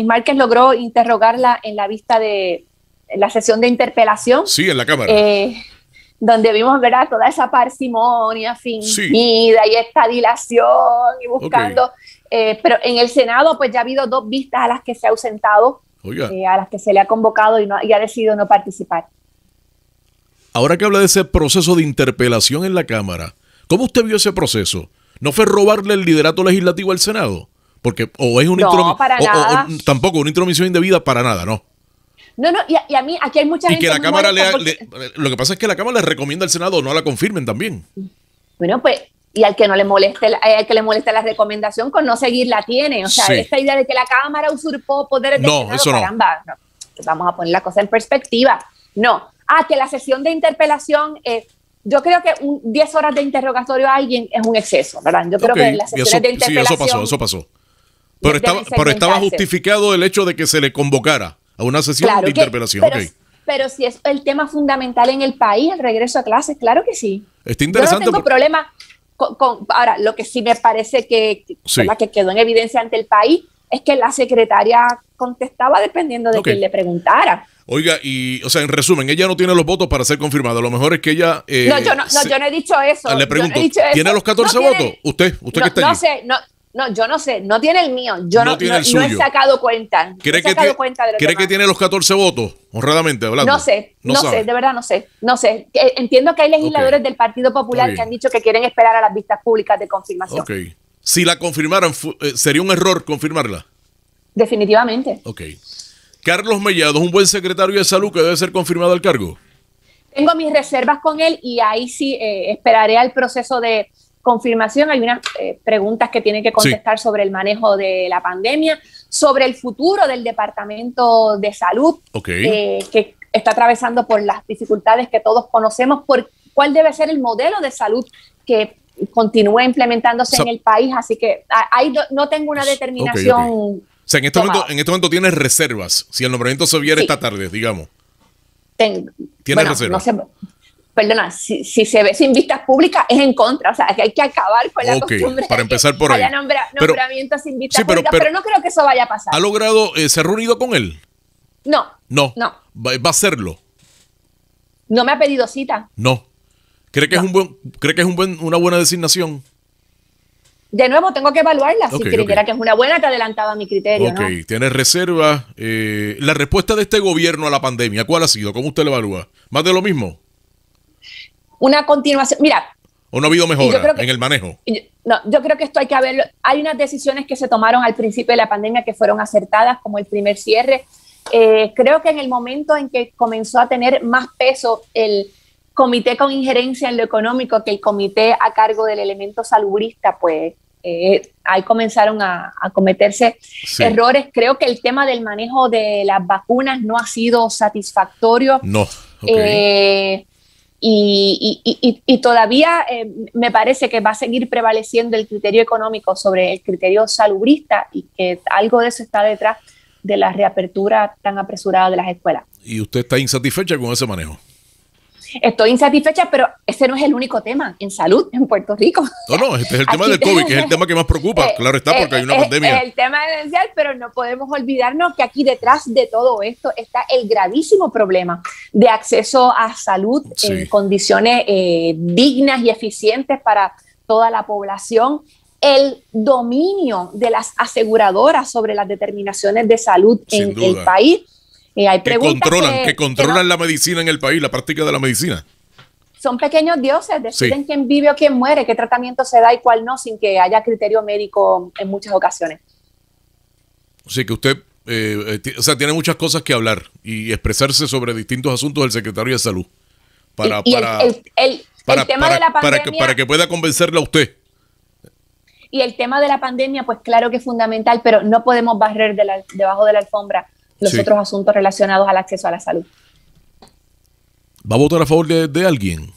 Márquez logró interrogarla en la vista de la sesión de interpelación. Sí, en la Cámara. Donde vimos, ¿verdad?, toda esa parsimonia fingida y esta dilación y buscando. Pero en el Senado, pues ya ha habido 2 vistas a las que se ha ausentado, a las que se le ha convocado y ha decidido no participar. Ahora que habla de ese proceso de interpelación en la Cámara, ¿cómo usted vio ese proceso? ¿No fue robarle el liderato legislativo al Senado? Porque o es una tampoco una intromisión indebida para nada, ¿no? No, y a mí, aquí hay mucha gente... Y que la Cámara lo que pasa es que la Cámara le recomienda al Senado no la confirmen también. Bueno, pues, y al que no le moleste, la recomendación con no seguir la tiene. O sea, esta idea de que la Cámara usurpó poderes del Senado, eso caramba, no. Vamos a poner la cosa en perspectiva. No. Que la sesión de interpelación... yo creo que 10 horas de interrogatorio a alguien es un exceso, ¿verdad? Yo creo que las sesiones de interpelación... Sí, eso pasó. Pero estaba justificado el hecho de que se le convocara a una sesión de interpelación. Pero si es el tema fundamental en el país, el regreso a clases, claro que sí. Está interesante. Yo no tengo problema con... Ahora, lo que sí me parece que quedó en evidencia ante el país es que la secretaria contestaba dependiendo de quién le preguntara. Oiga, o sea, en resumen, ella no tiene los votos para ser confirmada. Lo mejor es que ella... yo no he dicho eso. Le pregunto, ¿tiene los 14 votos? ¿Usted que está allí? Yo no sé, no tiene el mío. Yo no he sacado cuenta. ¿Cree que tiene los 14 votos, honradamente hablando? No sé, de verdad no sé. Entiendo que hay legisladores del Partido Popular que han dicho que quieren esperar a las vistas públicas de confirmación. Si la confirmaran, ¿sería un error confirmarla? Definitivamente. Carlos Mellado es un buen secretario de salud que debe ser confirmado al cargo. Tengo mis reservas con él y ahí sí esperaré al proceso de confirmación. Hay unas preguntas que tienen que contestar sobre el manejo de la pandemia, sobre el futuro del Departamento de Salud, que está atravesando por las dificultades que todos conocemos, por cuál debe ser el modelo de salud que continúe implementándose en el país. Así que ahí no tengo una determinación. O sea, en este momento tienes reservas. Si el nombramiento se viera esta tarde, digamos. ¿Tienes reservas? No sé, perdona, si se ve sin vistas públicas es en contra. O sea, que hay que acabar con la costumbre para empezar por ahí. Nombramientos sin vistas públicas, pero no creo que eso vaya a pasar. ¿Ha logrado, se ha reunido con él? No. ¿Va a hacerlo? No me ha pedido cita. No. ¿Cree que es una buena designación? De nuevo, tengo que evaluarla. Si creyera que es una buena, te adelantaba mi criterio. ¿No? Tienes reserva. La respuesta de este gobierno a la pandemia, ¿cuál ha sido? ¿Cómo usted la evalúa? ¿Más de lo mismo? Una continuación. Mira. ¿O no ha habido mejora en el manejo? Yo creo que esto hay que verlo. Hay unas decisiones que se tomaron al principio de la pandemia que fueron acertadas, como el primer cierre. Creo que en el momento en que comenzó a tener más peso el comité con injerencia en lo económico que el comité a cargo del elemento salubrista, pues ahí comenzaron a cometerse errores. Creo que el tema del manejo de las vacunas no ha sido satisfactorio. Y todavía me parece que va a seguir prevaleciendo el criterio económico sobre el criterio salubrista y que algo de eso está detrás de la reapertura tan apresurada de las escuelas. ¿Y usted está insatisfecha con ese manejo? Estoy insatisfecha, pero ese no es el único tema en salud en Puerto Rico. No, este es el tema del COVID, que es el tema que más preocupa. Claro está, porque hay una pandemia. Es el tema esencial, pero no podemos olvidarnos que aquí detrás de todo esto está el gravísimo problema de acceso a salud en condiciones dignas y eficientes para toda la población. El dominio de las aseguradoras sobre las determinaciones de salud en el país. Hay que controlan la medicina en el país, la práctica de la medicina. Son pequeños dioses, deciden quién vive o quién muere, qué tratamiento se da y cuál no, sin que haya criterio médico en muchas ocasiones. O sea que usted tiene muchas cosas que hablar y expresarse sobre distintos asuntos del secretario de Salud para que pueda convencerle a usted. Y el tema de la pandemia, pues claro que es fundamental, pero no podemos barrer debajo de la alfombra los otros asuntos relacionados al acceso a la salud. ¿Va a votar a favor de alguien?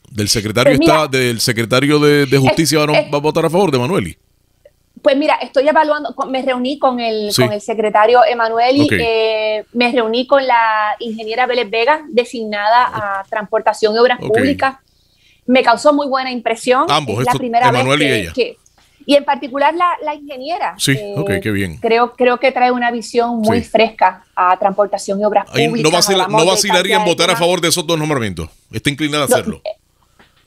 ¿Del secretario del secretario de Justicia va a votar a favor de Manueli? Pues mira, estoy evaluando, me reuní con el secretario Emanueli, me reuní con la ingeniera Vélez Vega, designada a Transportación y Obras Públicas. Me causó muy buena impresión. Ambos, es la primera Emanuel vez y ella. Y en particular la ingeniera. Sí, qué bien. Creo que trae una visión muy fresca a Transportación y Obras Públicas. ¿No vacilaría en votar a favor de esos dos nombramientos? ¿Está inclinada a hacerlo?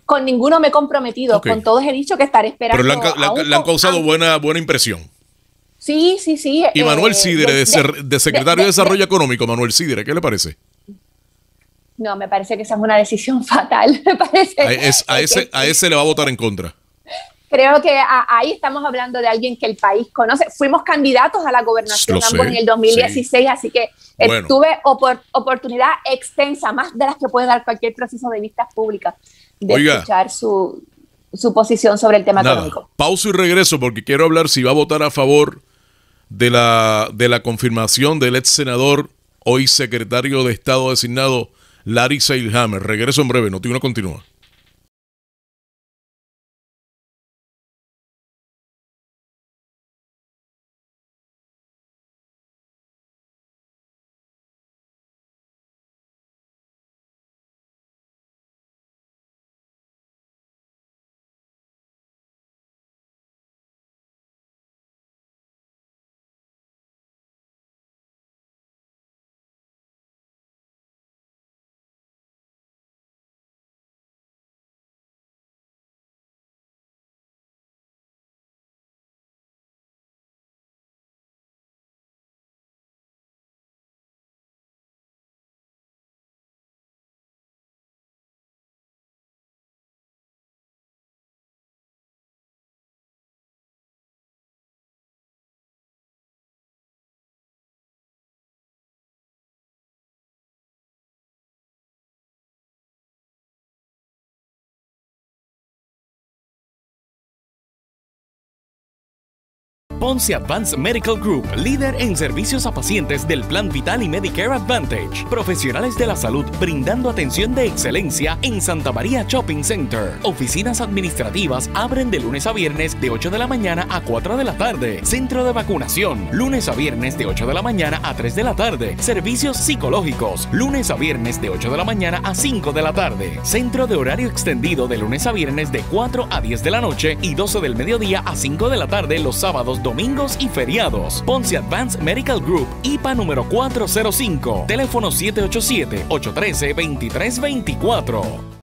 Con ninguno me he comprometido, con todos he dicho que estaré esperando. Pero le han causado buena impresión. Sí. Y Manuel Sidre, de secretario de Desarrollo Económico, Manuel Sidre, ¿qué le parece? No, me parece que esa es una decisión fatal. Me parece a ese le va a votar en contra. Creo que ahí estamos hablando de alguien que el país conoce. Fuimos candidatos a la gobernación ambos en el 2016, así que tuve oportunidad extensa, más de las que puede dar cualquier proceso de vistas públicas, de escuchar su posición sobre el tema económico. Pausa y regreso porque quiero hablar si va a votar a favor de la confirmación del ex senador, hoy secretario de Estado designado, Larry Seilhammer. Regreso en breve, Noti1 continúa. Ponce Advanced Medical Group, líder en servicios a pacientes del Plan Vital y Medicare Advantage. Profesionales de la salud brindando atención de excelencia en Santa María Shopping Center. Oficinas administrativas abren de lunes a viernes de 8 de la mañana a 4 de la tarde. Centro de vacunación, lunes a viernes de 8 de la mañana a 3 de la tarde. Servicios psicológicos, lunes a viernes de 8 de la mañana a 5 de la tarde. Centro de horario extendido de lunes a viernes de 4 a 10 de la noche y 12 del mediodía a 5 de la tarde los sábados, domingos y feriados. Ponce Advanced Medical Group, IPA número 405, teléfono 787-813-2324.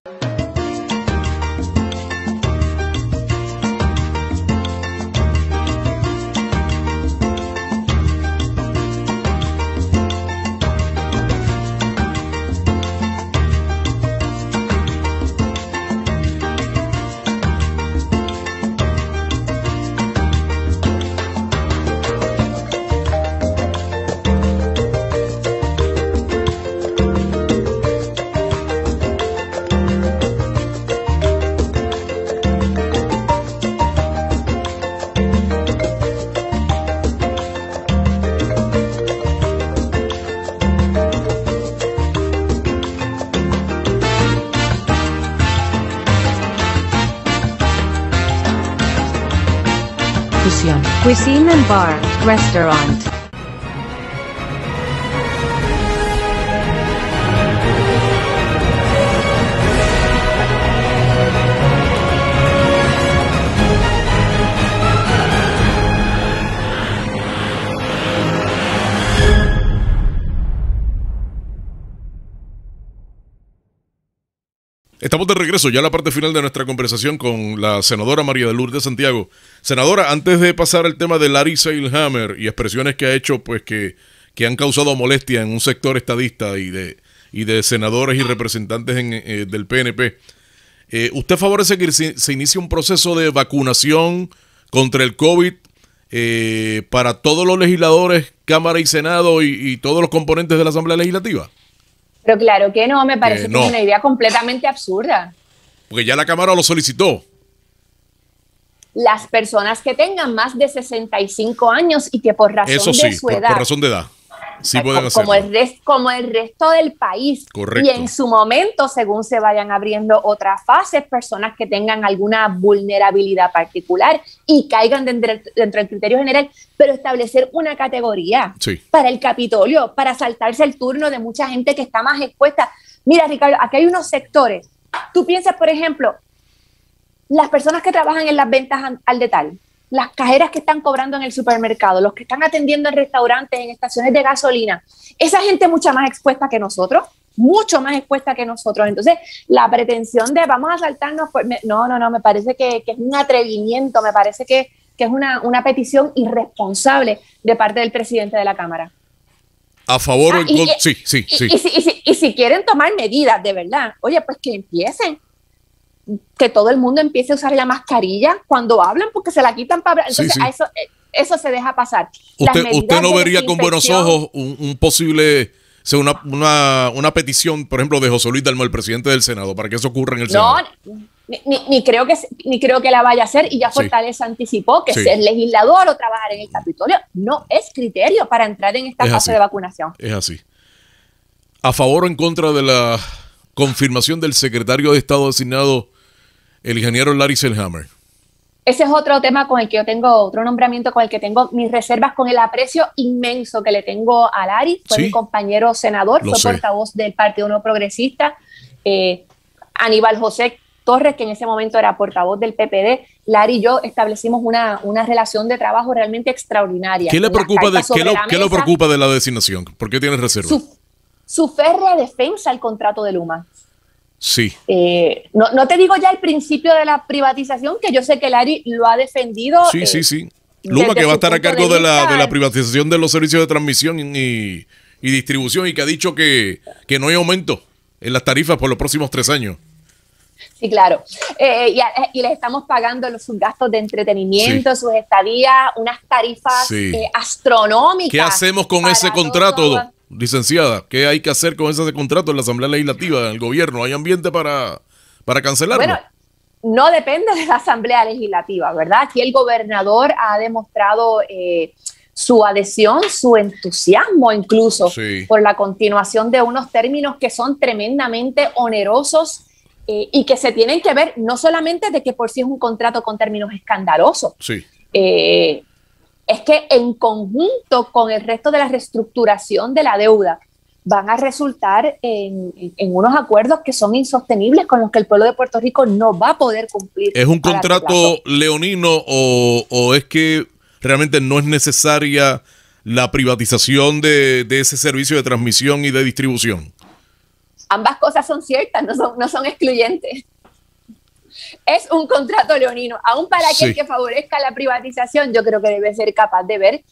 Cuisine and Bar, Restaurant. Estamos de regreso ya a la parte final de nuestra conversación con la senadora María de Lourdes Santiago. Senadora, antes de pasar al tema de Larry Seilhammer y expresiones que ha hecho, pues que han causado molestia en un sector estadista y de senadores y representantes del PNP, ¿usted favorece que se inicie un proceso de vacunación contra el COVID para todos los legisladores, Cámara y Senado y todos los componentes de la Asamblea Legislativa? Pero claro que no, me parece que es una idea completamente absurda. Porque ya la Cámara lo solicitó. Las personas que tengan más de 65 años y que por razón de su edad. Por razón de edad. Sí pueden hacerlo. Como el resto del país. Correcto. Y en su momento, según se vayan abriendo otras fases, personas que tengan alguna vulnerabilidad particular y caigan dentro del criterio general, pero establecer una categoría para el Capitolio, para saltarse el turno de mucha gente que está más expuesta. Mira, Ricardo, aquí hay unos sectores. Tú piensas, por ejemplo, las personas que trabajan en las ventas al detalle, las cajeras que están cobrando en el supermercado, los que están atendiendo en restaurantes, en estaciones de gasolina, esa gente es mucho más expuesta que nosotros, mucho más expuesta que nosotros. Entonces, la pretensión de vamos a saltarnos, pues, no, me parece que es un atrevimiento, me parece que es una petición irresponsable de parte del presidente de la Cámara. A favor o en contra. Sí. Y si quieren tomar medidas de verdad, oye, pues que empiecen. Que todo el mundo empiece a usar la mascarilla cuando hablan, porque se la quitan para hablar. Entonces, eso se deja pasar. Usted no vería con buenos ojos un posible, una petición, por ejemplo, de José Luis Dalmau, el presidente del Senado, para que eso ocurra en el Senado. No, ni creo que la vaya a hacer, y ya Fortaleza anticipó que ser legislador o trabajar en el Capitolio no es criterio para entrar en esta fase de vacunación. Es así. ¿A favor o en contra de la confirmación del secretario de Estado designado, el ingeniero Larry Selhammer? Ese es otro tema con el que yo tengo, otro nombramiento con el que tengo mis reservas, con el aprecio inmenso que le tengo a Larry. Fue mi compañero senador, fue portavoz del Partido Nuevo Progresista. Aníbal José Torres, que en ese momento era portavoz del PPD, Larry y yo establecimos una relación de trabajo realmente extraordinaria. ¿Qué le preocupa de la designación? ¿Por qué tiene reservas? Su férrea defensa al contrato de Luma. Sí. No te digo ya el principio de la privatización, que yo sé que Larry lo ha defendido. Sí. Luma, que va a estar a cargo de la privatización de los servicios de transmisión y distribución, y que ha dicho que no hay aumento en las tarifas por los próximos 3 años. Sí, claro. Y les estamos pagando sus gastos de entretenimiento, sus estadías, unas tarifas astronómicas. ¿Qué hacemos con ese contrato, licenciada? ¿Qué hay que hacer con ese contrato en la Asamblea Legislativa, en el gobierno? ¿Hay ambiente para cancelarlo? Bueno, no depende de la Asamblea Legislativa, ¿verdad? Aquí el gobernador ha demostrado su adhesión, su entusiasmo incluso por la continuación de unos términos que son tremendamente onerosos y que se tienen que ver no solamente de que por sí es un contrato con términos escandalosos. Es que en conjunto con el resto de la reestructuración de la deuda van a resultar en unos acuerdos que son insostenibles, con los que el pueblo de Puerto Rico no va a poder cumplir. ¿Es un contrato leonino o es que realmente no es necesaria la privatización de ese servicio de transmisión y de distribución? Ambas cosas son ciertas, no son excluyentes. Es un contrato leonino. Aún para aquel que favorezca la privatización, yo creo que debe ser capaz de ver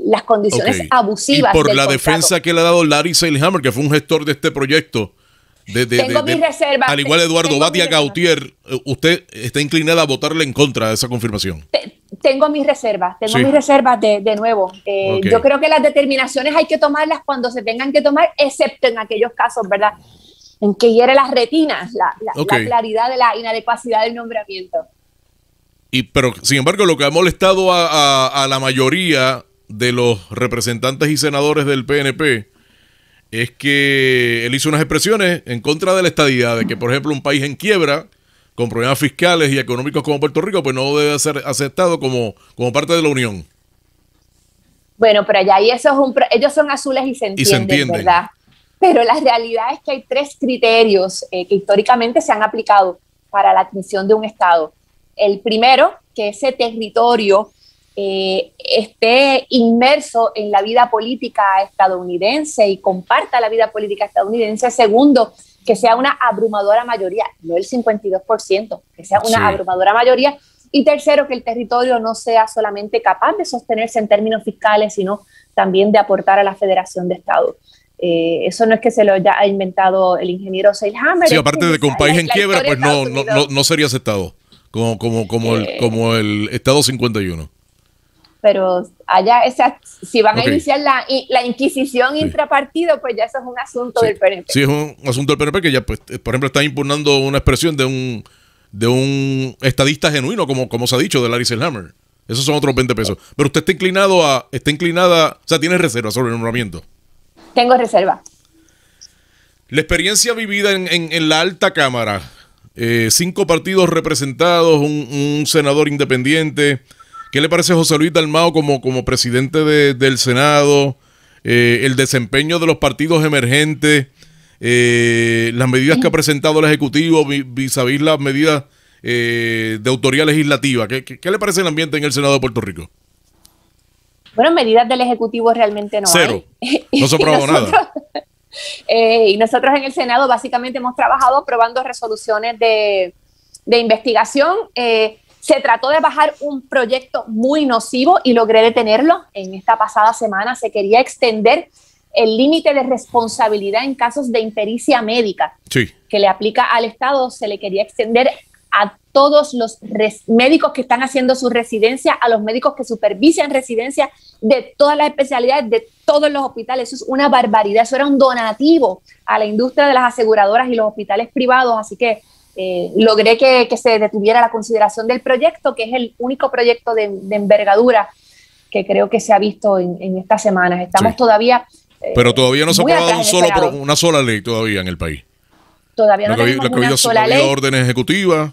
las condiciones abusivas. Y por la defensa que le ha dado Larry Selhammer, que fue un gestor de este proyecto, tengo mis reservas. Al igual de Eduardo Batia Gautier, ¿usted está inclinada a votarle en contra de esa confirmación? Tengo mis reservas, mis reservas de nuevo. Yo creo que las determinaciones hay que tomarlas cuando se tengan que tomar, excepto en aquellos casos, ¿verdad?, en que hiere las retinas, la claridad de la inadecuacidad del nombramiento. Pero, sin embargo, lo que ha molestado a la mayoría de los representantes y senadores del PNP es que él hizo unas expresiones en contra de la estadidad, de que, por ejemplo, un país en quiebra, con problemas fiscales y económicos como Puerto Rico, pues no debe ser aceptado como parte de la Unión. Bueno, pero allá ellos son azules y se entienden, ¿verdad? Pero la realidad es que hay 3 criterios que históricamente se han aplicado para la admisión de un Estado. El primero, que ese territorio esté inmerso en la vida política estadounidense y comparta la vida política estadounidense. Segundo, que sea una abrumadora mayoría, no el 52%, que sea una abrumadora mayoría. Y tercero, que el territorio no sea solamente capaz de sostenerse en términos fiscales, sino también de aportar a la Federación de Estados. Eso no es que se lo haya inventado el ingeniero Selhammer. Sí, aparte de que un país en quiebra, pues no sería aceptado como el Estado 51. Pero allá, si van a iniciar la inquisición intrapartido, pues ya eso es un asunto del PNP. Sí, es un asunto del PNP que ya, pues, por ejemplo, está impugnando una expresión de un estadista genuino, como se ha dicho, de Larry Selhammer. Esos son otros 20 pesos. Pero usted está inclinada, o sea, tiene reservas sobre el nombramiento. Tengo reserva. La experiencia vivida en la alta cámara, 5 partidos representados, un senador independiente. ¿Qué le parece a José Luis Dalmau como presidente del Senado? El desempeño de los partidos emergentes, las medidas que ha presentado el Ejecutivo vis a vis las medidas de autoridad legislativa. ¿Qué le parece el ambiente en el Senado de Puerto Rico? Bueno, medidas del Ejecutivo realmente no Cero. hay. No se aprobó nada. Y nosotros en el Senado básicamente hemos trabajado aprobando resoluciones de investigación. Se trató de bajar un proyecto muy nocivo y logré detenerlo. En esta pasada semana se quería extender el límite de responsabilidad en casos de impericia médica que le aplica al Estado. Se le quería extender a todos los médicos que están haciendo su residencia, a los médicos que supervisan residencia de todas las especialidades, de todos los hospitales. Eso es una barbaridad, eso era un donativo a la industria de las aseguradoras y los hospitales privados, así que logré que se detuviera la consideración del proyecto, que es el único proyecto de envergadura que creo que se ha visto en estas semanas. Estamos todavía... Pero todavía no se ha aprobado una sola ley todavía en el país. Todavía no tenemos una sola ley. Órdenes ejecutivas.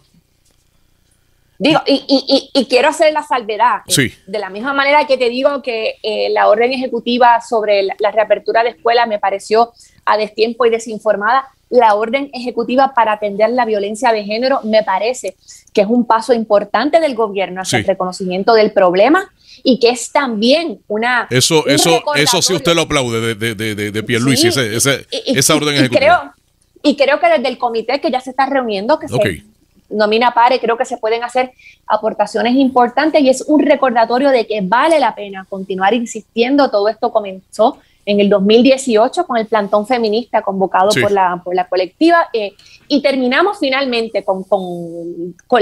Digo, y quiero hacer la salvedad. De la misma manera que te digo que la orden ejecutiva sobre la reapertura de escuelas me pareció a destiempo y desinformada, la orden ejecutiva para atender la violencia de género me parece que es un paso importante del gobierno hacia el reconocimiento del problema y que es también una... Eso sí usted lo aplaude de Pierluisi, esa orden ejecutiva. Y creo que desde el comité que ya se está reuniendo, que se nomina PARE, creo que se pueden hacer aportaciones importantes y es un recordatorio de que vale la pena continuar insistiendo. Todo esto comenzó en el 2018 con el plantón feminista convocado por la colectiva y terminamos finalmente con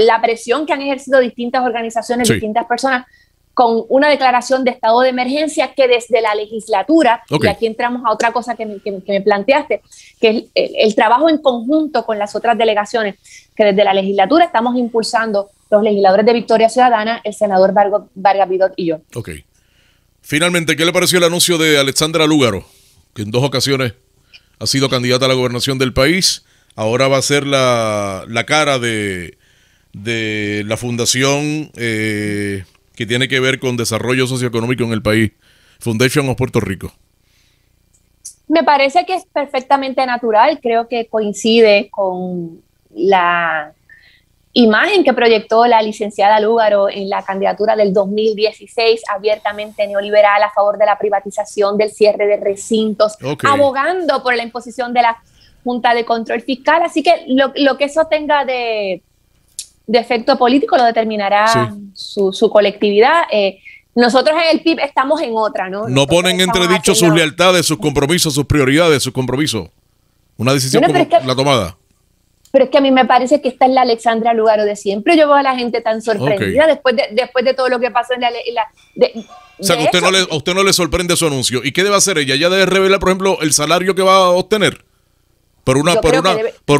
la presión que han ejercido distintas organizaciones, distintas personas, con una declaración de estado de emergencia que desde la legislatura, y aquí entramos a otra cosa que me planteaste, que es el trabajo en conjunto con las otras delegaciones, que desde la legislatura estamos impulsando los legisladores de Victoria Ciudadana, el senador Vargas Vidot y yo. Finalmente, ¿qué le pareció el anuncio de Alexandra Lúgaro, que en 2 ocasiones ha sido candidata a la gobernación del país? Ahora va a ser la cara de la fundación que tiene que ver con desarrollo socioeconómico en el país, Foundation of Puerto Rico. Me parece que es perfectamente natural, creo que coincide con la imagen que proyectó la licenciada Lúgaro en la candidatura del 2016, abiertamente neoliberal, a favor de la privatización, del cierre de recintos, abogando por la imposición de la Junta de Control Fiscal, así que lo que eso tenga de efecto político lo determinará su colectividad. Nosotros en el PIB estamos en otra, ¿no? No ponen entredicho sus lealtades, sus compromisos, sus prioridades, sus compromisos. Una decisión como la tomada. Pero es que a mí me parece que esta es la Alexandra Lúgaro de siempre. Yo veo a la gente tan sorprendida después de todo lo que pasó en o sea, que a usted no le sorprende su anuncio. ¿Y qué debe hacer ella? ¿Ella debe revelar, por ejemplo, el salario que va a obtener? Por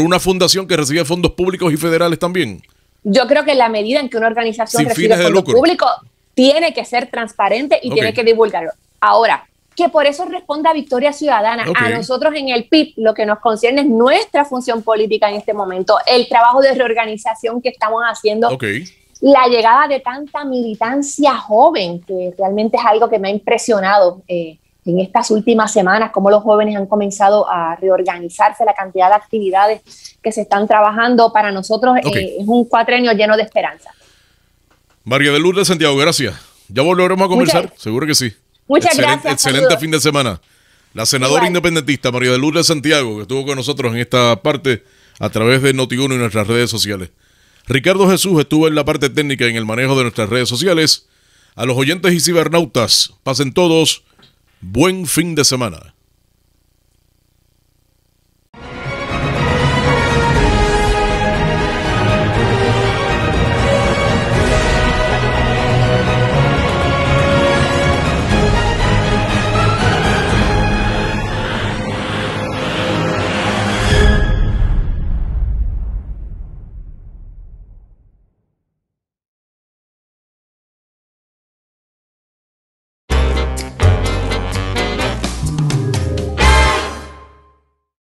una fundación que recibe fondos públicos y federales también. Yo creo que en la medida en que una organización recibe fondos públicos, tiene que ser transparente y tiene que divulgarlo. Ahora, que por eso responda a Victoria Ciudadana. A nosotros en el PIB lo que nos concierne es nuestra función política en este momento, el trabajo de reorganización que estamos haciendo, la llegada de tanta militancia joven, que realmente es algo que me ha impresionado en estas últimas semanas, cómo los jóvenes han comenzado a reorganizarse, la cantidad de actividades que se están trabajando. Para nosotros es un cuatrenio lleno de esperanza. María de Lourdes Santiago, gracias. Ya volveremos a conversar, seguro que sí. Muchas gracias. Excelente saludos. Fin de semana. La senadora independentista María de Lourdes Santiago, que estuvo con nosotros en esta parte a través de Noti1 y nuestras redes sociales. Ricardo Jesús estuvo en la parte técnica en el manejo de nuestras redes sociales. A los oyentes y cibernautas, pasen todos buen fin de semana.